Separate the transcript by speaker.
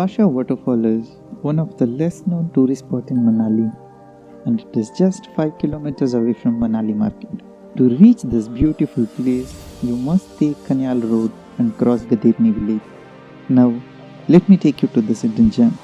Speaker 1: Parsha Waterfall is one of the less known tourist spots in Manali, and it is just 5 kilometers away from Manali market. To reach this beautiful place, you must take Kanyal road and cross Gadherni Village. Now, let me take you to this hidden gem.